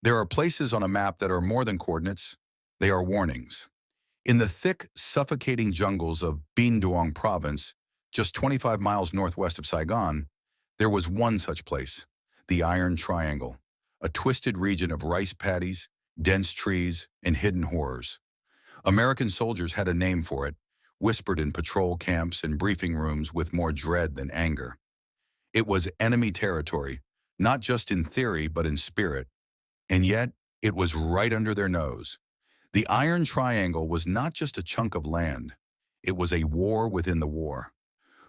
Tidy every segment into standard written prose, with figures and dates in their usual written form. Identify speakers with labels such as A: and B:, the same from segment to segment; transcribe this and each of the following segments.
A: There are places on a map that are more than coordinates, they are warnings. In the thick, suffocating jungles of Binh Duong province, just 25 miles northwest of Saigon, there was one such place, the Iron Triangle, a twisted region of rice paddies, dense trees, and hidden horrors. American soldiers had a name for it, whispered in patrol camps and briefing rooms with more dread than anger. It was enemy territory, not just in theory but in spirit, and yet it was right under their nose. The Iron Triangle was not just a chunk of land, it was a war within the war.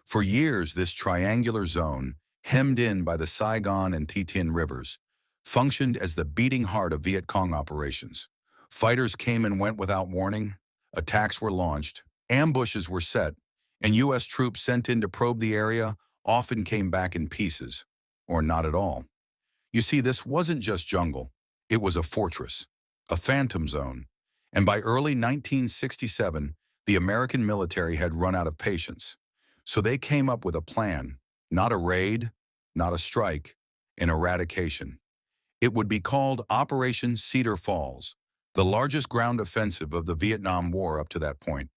A: For years, this triangular zone, hemmed in by the Saigon and Thi Thien rivers, functioned as the beating heart of Viet Cong operations. Fighters came and went without warning, attacks were launched, ambushes were set, and U.S. troops sent in to probe the area often came back in pieces, or not at all. You see, this wasn't just jungle, it was a fortress, a phantom zone, and by early 1967, the American military had run out of patience. So they came up with a plan, not a raid, not a strike, an eradication. It would be called Operation Cedar Falls, the largest ground offensive of the Vietnam War up to that point.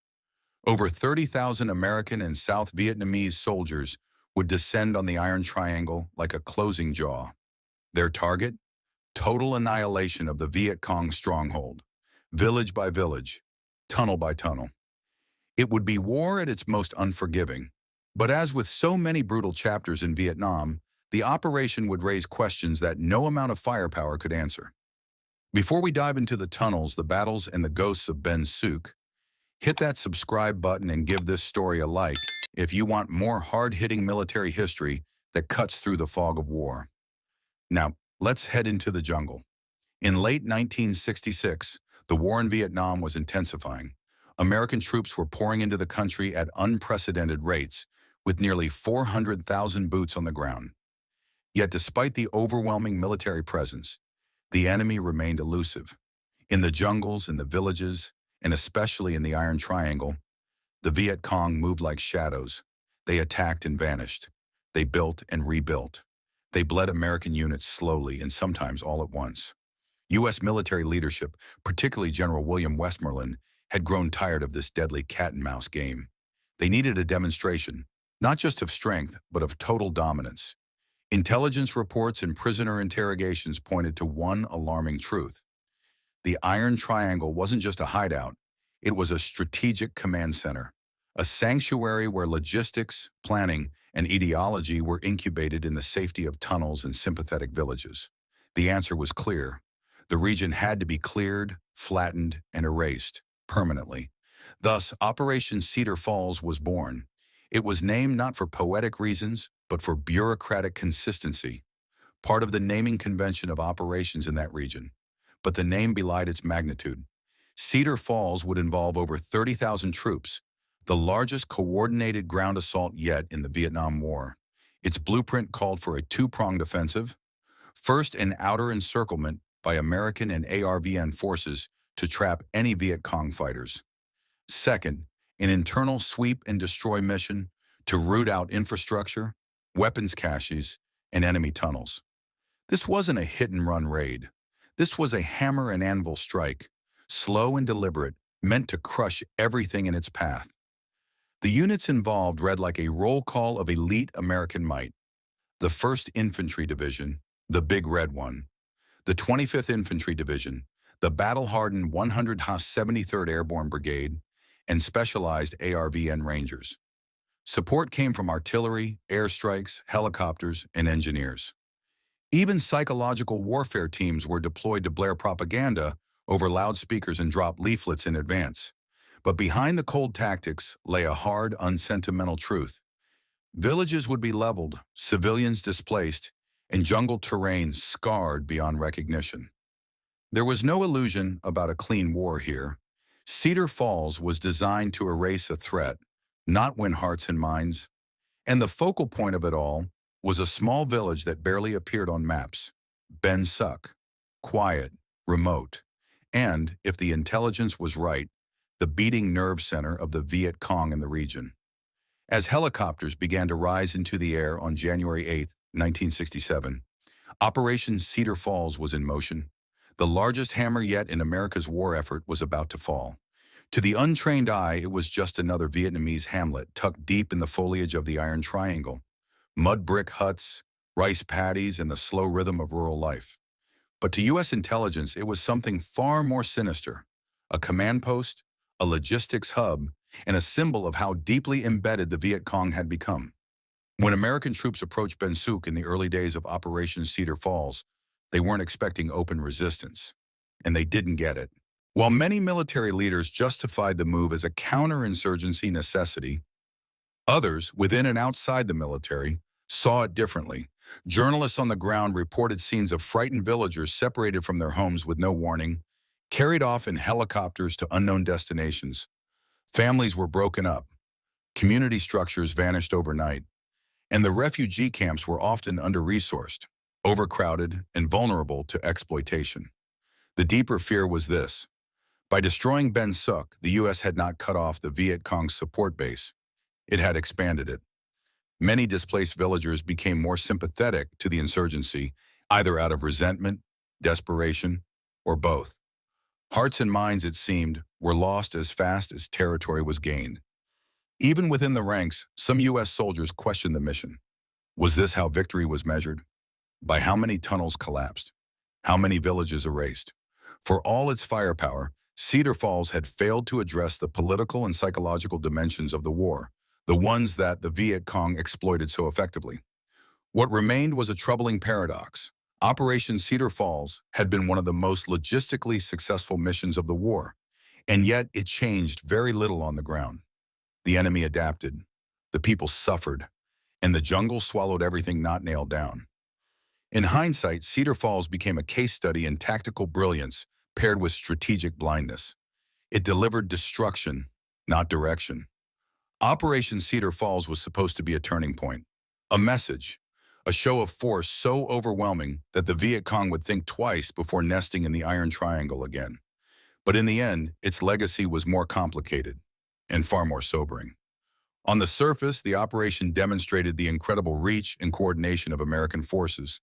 A: Over 30,000 American and South Vietnamese soldiers would descend on the Iron Triangle like a closing jaw. Their target? Total annihilation of the Viet Cong stronghold, village by village, tunnel by tunnel. It would be war at its most unforgiving. But as with so many brutal chapters in Vietnam, the operation would raise questions that no amount of firepower could answer. Before we dive into the tunnels, the battles, and the ghosts of Ben Suc, hit that subscribe button and give this story a like if you want more hard-hitting military history that cuts through the fog of war. Now, let's head into the jungle. In late 1966, the war in Vietnam was intensifying. American troops were pouring into the country at unprecedented rates, with nearly 400,000 boots on the ground. Yet despite the overwhelming military presence, the enemy remained elusive. In the jungles, in the villages, and especially in the Iron Triangle, the Viet Cong moved like shadows. They attacked and vanished. They built and rebuilt. They bled American units slowly and sometimes all at once. U.S. military leadership, particularly General William Westmoreland, had grown tired of this deadly cat-and-mouse game. They needed a demonstration, not just of strength, but of total dominance. Intelligence reports and prisoner interrogations pointed to one alarming truth. The Iron Triangle wasn't just a hideout, it was a strategic command center, a sanctuary where logistics, planning, and ideology were incubated in the safety of tunnels and sympathetic villages. The answer was clear. The region had to be cleared, flattened, and erased permanently. Thus, Operation Cedar Falls was born. It was named not for poetic reasons, but for bureaucratic consistency, part of the naming convention of operations in that region. But the name belied its magnitude. Cedar Falls would involve over 30,000 troops, the largest coordinated ground assault yet in the Vietnam War. Its blueprint called for a two-pronged offensive. First, an outer encirclement by American and ARVN forces to trap any Viet Cong fighters. Second, an internal sweep and destroy mission to root out infrastructure, weapons caches, and enemy tunnels. This wasn't a hit-and-run raid. This was a hammer and anvil strike, slow and deliberate, meant to crush everything in its path. The units involved read like a roll call of elite American might. The 1st Infantry Division, the Big Red One. The 25th Infantry Division, the battle-hardened 100 Ha 73rd Airborne Brigade, and specialized ARVN Rangers. Support came from artillery, airstrikes, helicopters, and engineers. Even psychological warfare teams were deployed to blare propaganda over loudspeakers and drop leaflets in advance. But behind the cold tactics lay a hard, unsentimental truth. Villages would be leveled, civilians displaced, and jungle terrain scarred beyond recognition. There was no illusion about a clean war here. Cedar Falls was designed to erase a threat, not win hearts and minds. And the focal point of it all was a small village that barely appeared on maps. Ben Suc, quiet, remote, and, if the intelligence was right, the beating nerve center of the Viet Cong in the region. As helicopters began to rise into the air on January 8, 1967, Operation Cedar Falls was in motion. The largest hammer yet in America's war effort was about to fall. To the untrained eye, it was just another Vietnamese hamlet tucked deep in the foliage of the Iron Triangle. Mud brick huts, rice paddies, and the slow rhythm of rural life. But to U.S. intelligence, it was something far more sinister. A command post, a logistics hub, and a symbol of how deeply embedded the Viet Cong had become. When American troops approached Ben Suc in the early days of Operation Cedar Falls, they weren't expecting open resistance, and they didn't get it. While many military leaders justified the move as a counterinsurgency necessity, others, within and outside the military, saw it differently. Journalists on the ground reported scenes of frightened villagers separated from their homes with no warning, carried off in helicopters to unknown destinations. Families were broken up, community structures vanished overnight, and the refugee camps were often under-resourced, overcrowded, and vulnerable to exploitation. The deeper fear was this. By destroying Ben Suc, the U.S. had not cut off the Viet Cong's support base. It had expanded it. Many displaced villagers became more sympathetic to the insurgency, either out of resentment, desperation, or both. Hearts and minds, it seemed, were lost as fast as territory was gained. Even within the ranks, some U.S. soldiers questioned the mission. Was this how victory was measured? By how many tunnels collapsed? How many villages erased? For all its firepower, Cedar Falls had failed to address the political and psychological dimensions of the war, the ones that the Viet Cong exploited so effectively. What remained was a troubling paradox. Operation Cedar Falls had been one of the most logistically successful missions of the war, and yet it changed very little on the ground. The enemy adapted, the people suffered, and the jungle swallowed everything not nailed down. In hindsight, Cedar Falls became a case study in tactical brilliance paired with strategic blindness. It delivered destruction, not direction. Operation Cedar Falls was supposed to be a turning point, a message, a show of force so overwhelming that the Viet Cong would think twice before nesting in the Iron Triangle again. But in the end, its legacy was more complicated and far more sobering. On the surface, the operation demonstrated the incredible reach and coordination of American forces.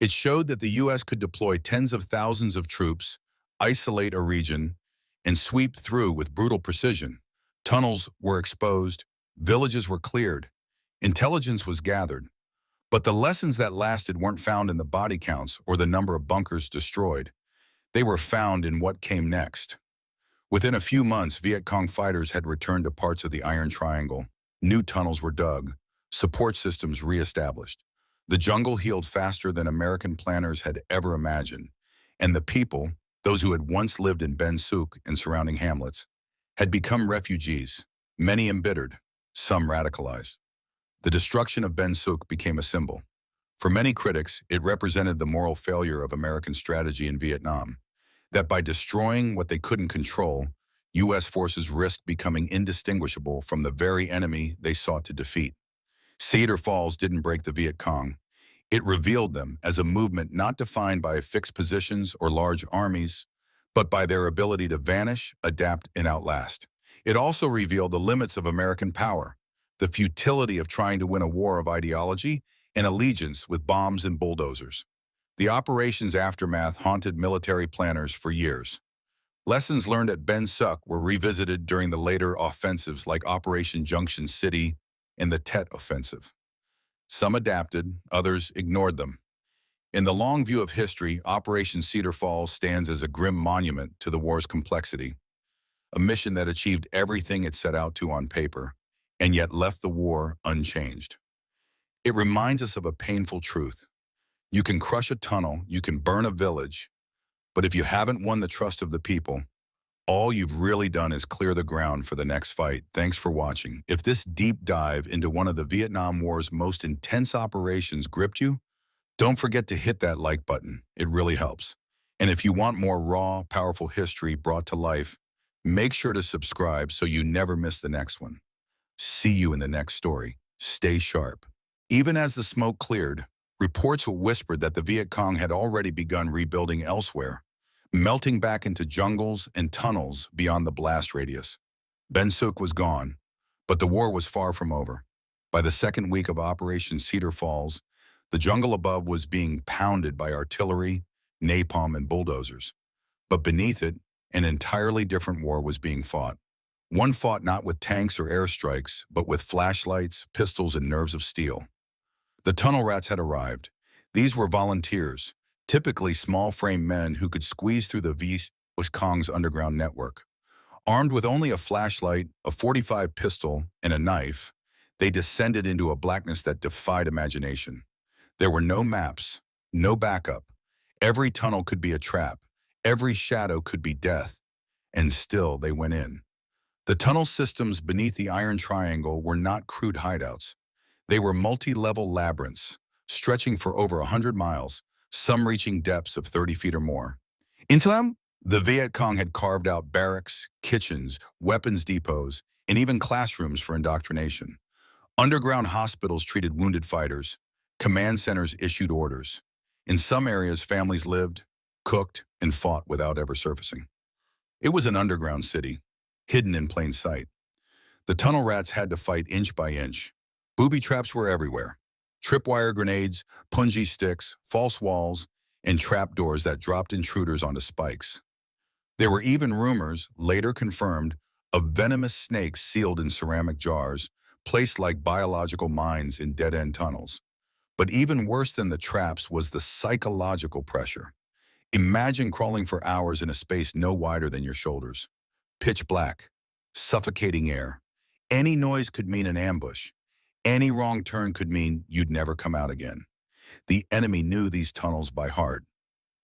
A: It showed that the U.S. could deploy tens of thousands of troops, isolate a region, and sweep through with brutal precision. Tunnels were exposed, villages were cleared, intelligence was gathered. But the lessons that lasted weren't found in the body counts or the number of bunkers destroyed. They were found in what came next. Within a few months, Viet Cong fighters had returned to parts of the Iron Triangle. New tunnels were dug, support systems reestablished. The jungle healed faster than American planners had ever imagined, and the people, those who had once lived in Ben Suc and surrounding hamlets, had become refugees, many embittered, some radicalized. The destruction of Ben Suc became a symbol. For many critics, it represented the moral failure of American strategy in Vietnam, that by destroying what they couldn't control, U.S. forces risked becoming indistinguishable from the very enemy they sought to defeat. Cedar Falls didn't break the Viet Cong. It revealed them as a movement not defined by fixed positions or large armies, but by their ability to vanish, adapt, and outlast. It also revealed the limits of American power, the futility of trying to win a war of ideology and allegiance with bombs and bulldozers. The operation's aftermath haunted military planners for years. Lessons learned at Ben Suc were revisited during the later offensives like Operation Junction City and the Tet Offensive. Some adapted, others ignored them. In the long view of history, Operation Cedar Falls stands as a grim monument to the war's complexity, a mission that achieved everything it set out to on paper, and yet left the war unchanged. It reminds us of a painful truth. You can crush a tunnel, you can burn a village, but if you haven't won the trust of the people, all you've really done is clear the ground for the next fight. Thanks for watching. If this deep dive into one of the Vietnam War's most intense operations gripped you, don't forget to hit that like button. It really helps. And if you want more raw, powerful history brought to life, make sure to subscribe so you never miss the next one. See you in the next story. Stay sharp. Even as the smoke cleared, reports whispered that the Viet Cong had already begun rebuilding elsewhere, melting back into jungles and tunnels beyond the blast radius. Ben Suc was gone, but the war was far from over. By the second week of Operation Cedar Falls, the jungle above was being pounded by artillery, napalm, and bulldozers. But beneath it, an entirely different war was being fought. One fought not with tanks or airstrikes, but with flashlights, pistols, and nerves of steel. The tunnel rats had arrived. These were volunteers, typically small-frame men who could squeeze through the Viet Cong's underground network. Armed with only a flashlight, a .45 pistol, and a knife, they descended into a blackness that defied imagination. There were no maps, no backup. Every tunnel could be a trap. Every shadow could be death. And still they went in. The tunnel systems beneath the Iron Triangle were not crude hideouts. They were multi-level labyrinths, stretching for over 100 miles, some reaching depths of 30 feet or more. Into them, the Viet Cong had carved out barracks, kitchens, weapons depots, and even classrooms for indoctrination. Underground hospitals treated wounded fighters. Command centers issued orders. In some areas, families lived, cooked, and fought without ever surfacing. It was an underground city, hidden in plain sight. The tunnel rats had to fight inch by inch. Booby traps were everywhere. Tripwire grenades, punji sticks, false walls, and trapdoors that dropped intruders onto spikes. There were even rumors, later confirmed, of venomous snakes sealed in ceramic jars, placed like biological mines in dead-end tunnels. But even worse than the traps was the psychological pressure. Imagine crawling for hours in a space no wider than your shoulders. Pitch black, suffocating air. Any noise could mean an ambush. Any wrong turn could mean you'd never come out again. The enemy knew these tunnels by heart.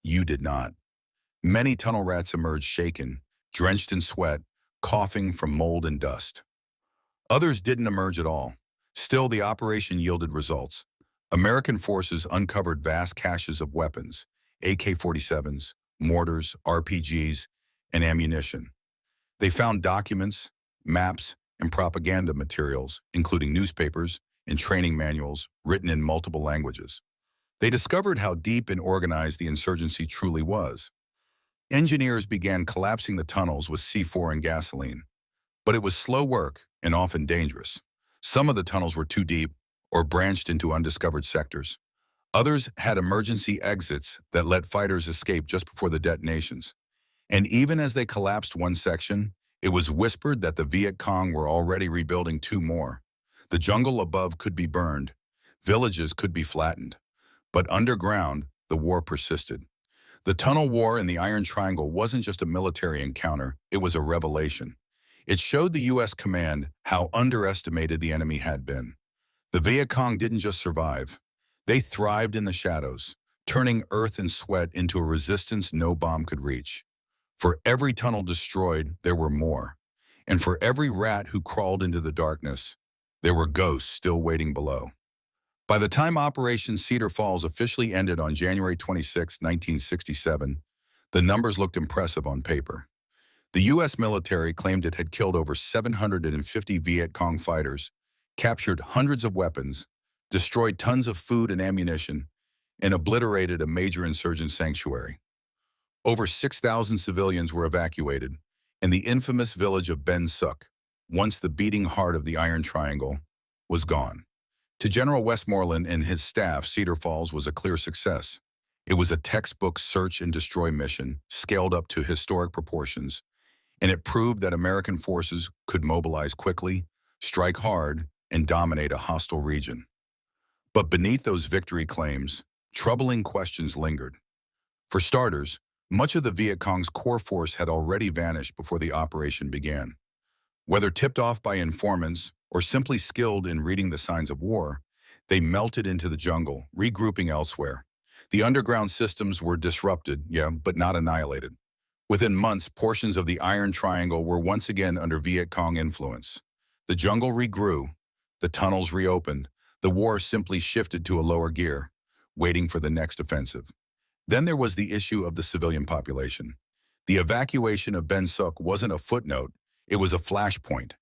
A: You did not. Many tunnel rats emerged shaken, drenched in sweat, coughing from mold and dust. Others didn't emerge at all. Still, the operation yielded results. American forces uncovered vast caches of weapons, AK-47s, mortars, RPGs, and ammunition. They found documents, maps, and propaganda materials, including newspapers and training manuals written in multiple languages. They discovered how deep and organized the insurgency truly was. Engineers began collapsing the tunnels with C4 and gasoline. But it was slow work and often dangerous. Some of the tunnels were too deep or branched into undiscovered sectors. Others had emergency exits that let fighters escape just before the detonations. And even as they collapsed one section, it was whispered that the Viet Cong were already rebuilding two more. The jungle above could be burned. Villages could be flattened. But underground, the war persisted. The tunnel war in the Iron Triangle wasn't just a military encounter, it was a revelation. It showed the U.S. command how underestimated the enemy had been. The Viet Cong didn't just survive. They thrived in the shadows, turning earth and sweat into a resistance no bomb could reach. For every tunnel destroyed, there were more. And for every rat who crawled into the darkness, there were ghosts still waiting below. By the time Operation Cedar Falls officially ended on January 26, 1967, the numbers looked impressive on paper. The U.S. military claimed it had killed over 750 Viet Cong fighters, captured hundreds of weapons, destroyed tons of food and ammunition, and obliterated a major insurgent sanctuary. Over 6,000 civilians were evacuated, and the infamous village of Ben Suc, once the beating heart of the Iron Triangle, was gone. To General Westmoreland and his staff, Cedar Falls was a clear success. It was a textbook search and destroy mission, scaled up to historic proportions, and it proved that American forces could mobilize quickly, strike hard, and dominate a hostile region. But beneath those victory claims, troubling questions lingered. For starters, much of the Viet Cong's core force had already vanished before the operation began. Whether tipped off by informants or simply skilled in reading the signs of war, they melted into the jungle, regrouping elsewhere. The underground systems were disrupted, but not annihilated. Within months, portions of the Iron Triangle were once again under Viet Cong influence. The jungle regrew, the tunnels reopened, the war simply shifted to a lower gear, waiting for the next offensive. Then there was the issue of the civilian population. The evacuation of Ben Suc wasn't a footnote, it was a flashpoint.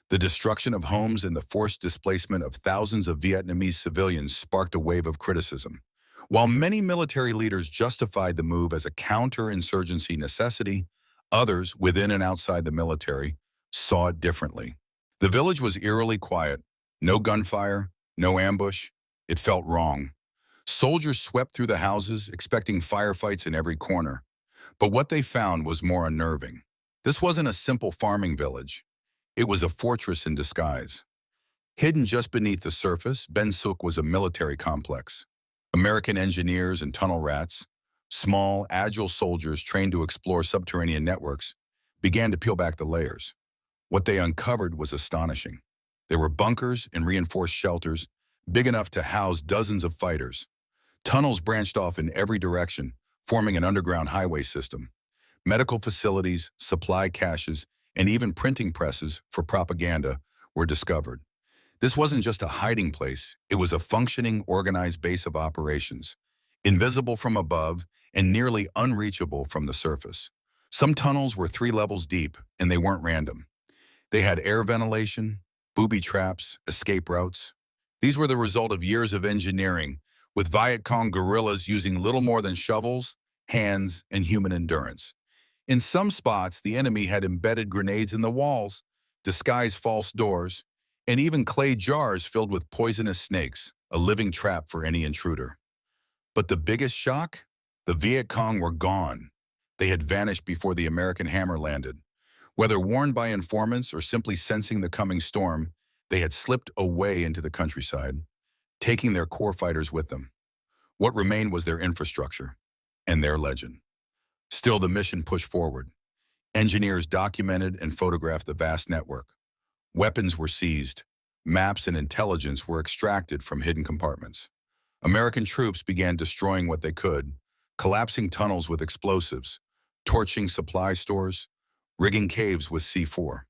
A: The destruction of homes and the forced displacement of thousands of Vietnamese civilians sparked a wave of criticism. While many military leaders justified the move as a counter-insurgency necessity, others, within and outside the military, saw it differently. The village was eerily quiet. No gunfire, no ambush. It felt wrong. Soldiers swept through the houses, expecting firefights in every corner. But what they found was more unnerving. This wasn't a simple farming village. It was a fortress in disguise. Hidden just beneath the surface, Ben Suc was a military complex. American engineers and tunnel rats, small, agile soldiers trained to explore subterranean networks, began to peel back the layers. What they uncovered was astonishing. There were bunkers and reinforced shelters, big enough to house dozens of fighters. Tunnels branched off in every direction, forming an underground highway system. Medical facilities, supply caches, and even printing presses for propaganda were discovered. This wasn't just a hiding place, it was a functioning, organized base of operations, invisible from above and nearly unreachable from the surface. Some tunnels were 3 levels deep, and they weren't random. They had air ventilation, booby traps, escape routes. These were the result of years of engineering, with Viet Cong guerrillas using little more than shovels, hands, and human endurance. In some spots, the enemy had embedded grenades in the walls, disguised false doors, and even clay jars filled with poisonous snakes, a living trap for any intruder. But the biggest shock? The Viet Cong were gone. They had vanished before the American hammer landed. Whether warned by informants or simply sensing the coming storm, they had slipped away into the countryside, taking their core fighters with them. What remained was their infrastructure and their legend. Still, the mission pushed forward. Engineers documented and photographed the vast network. Weapons were seized. Maps and intelligence were extracted from hidden compartments. American troops began destroying what they could, collapsing tunnels with explosives, torching supply stores, rigging caves with C4.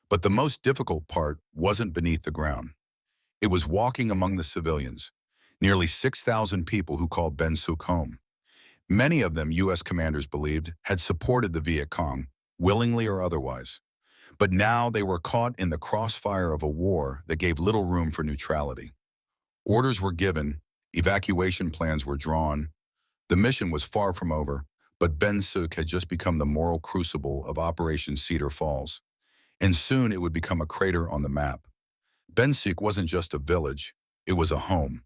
A: But the most difficult part wasn't beneath the ground. It was walking among the civilians, nearly 6,000 people who called Ben Suc home. Many of them, U.S. commanders believed, had supported the Viet Cong, willingly or otherwise. But now they were caught in the crossfire of a war that gave little room for neutrality. Orders were given, evacuation plans were drawn. The mission was far from over, but Ben Suc had just become the moral crucible of Operation Cedar Falls, and soon it would become a crater on the map. Ben Suc wasn't just a village, it was a home,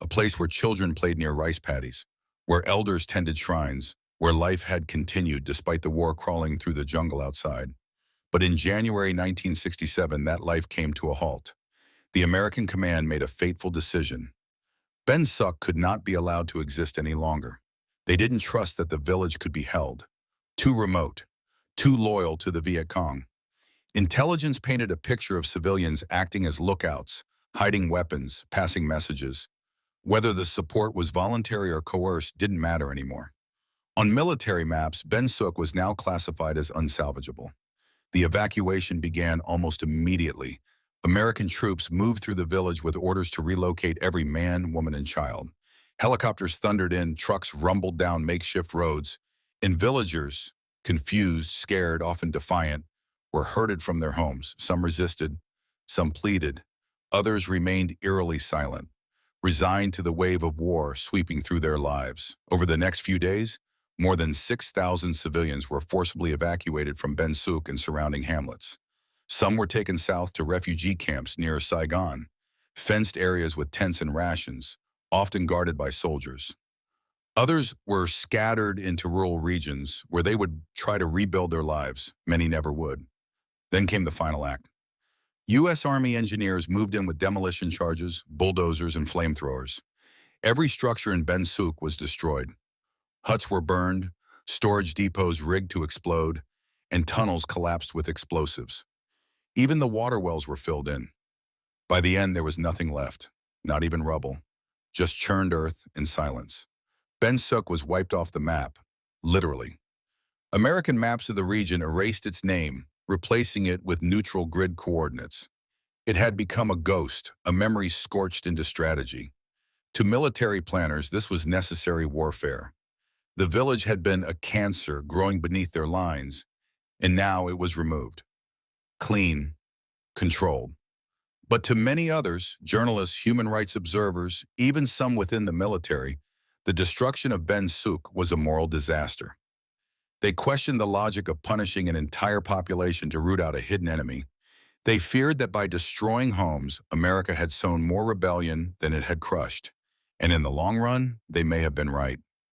A: a place where children played near rice paddies, where elders tended shrines, where life had continued despite the war crawling through the jungle outside. But in January 1967, that life came to a halt. The American command made a fateful decision. Ben Suc could not be allowed to exist any longer. They didn't trust that the village could be held. Too remote, too loyal to the Viet Cong. Intelligence painted a picture of civilians acting as lookouts, hiding weapons, passing messages. Whether the support was voluntary or coerced didn't matter anymore. On military maps, Ben Suc was now classified as unsalvageable. The evacuation began almost immediately. American troops moved through the village with orders to relocate every man, woman, and child. Helicopters thundered in, trucks rumbled down makeshift roads, and villagers, confused, scared, often defiant, were herded from their homes. Some resisted, some pleaded, others remained eerily silent, resigned to the wave of war sweeping through their lives. Over the next few days, more than 6,000 civilians were forcibly evacuated from Ben Suc and surrounding hamlets. Some were taken south to refugee camps near Saigon, fenced areas with tents and rations, often guarded by soldiers. Others were scattered into rural regions where they would try to rebuild their lives. Many never would. Then came the final act. U.S. Army engineers moved in with demolition charges, bulldozers, and flamethrowers. Every structure in Ben Suc was destroyed. Huts were burned, storage depots rigged to explode, and tunnels collapsed with explosives. Even the water wells were filled in. By the end, there was nothing left, not even rubble, just churned earth and silence. Ben Suc was wiped off the map, literally. American maps of the region erased its name, replacing it with neutral grid coordinates. It had become a ghost, a memory scorched into strategy. To military planners, this was necessary warfare. The village had been a cancer growing beneath their lines, and now it was removed. Clean, controlled. But to many others, journalists, human rights observers, even some within the military, the destruction of Ben Suc was a moral disaster. They questioned the logic of punishing an entire population to root out a hidden enemy. They feared that by destroying homes, America had sown more rebellion than it had crushed. And in the long run, they may have been right.